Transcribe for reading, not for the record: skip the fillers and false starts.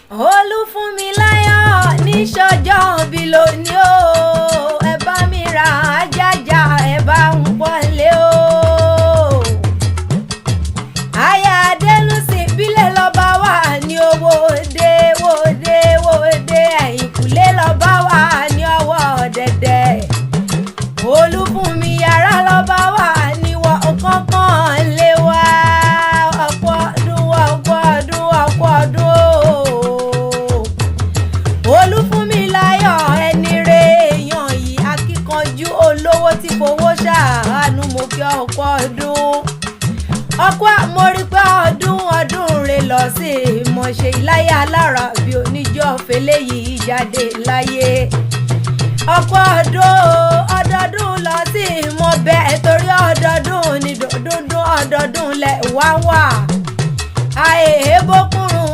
Olúfúnmiláyọ̀ ní sọ́jọ́ bí lónìí o, ẹ bá mi ra àjàjà ẹ bá ń pọ́nlé o. Aya Adélùsì bílẹ̀ lọ́ba wà ní owó òde wòde wòde ẹ̀yìnkùlé lọ́ba wà ní ọwọ́ ọ̀dẹ̀dẹ̀. Olúfúnmi yàrá lọ́ba wà ní ọ̀kánkán lé wa ọ̀pọ̀ ọdún ọ̀pọ̀ ọdún ọ̀pọ̀ ọdún o. Olúfúnmiláyọ̀ ẹni re èèyàn yìí akíkanjú olówó tí fowó ṣàánú mo kí ọ̀pọ̀ ọdún ọ̀pọ̀ mo rí pé ọdún rẹ̀ lọ sí ìmọ̀ṣẹ́ ìláyà alára bí oníjọ́ fẹ́lẹ́ yìí jáde láyé ọ̀pọ̀ ọdọọdún lọ sí ìmọ̀ bẹ́ẹ̀ torí ọdọọdún ní dúndún ọdọọdún lẹ̀ wá wà àìhébókùnrùn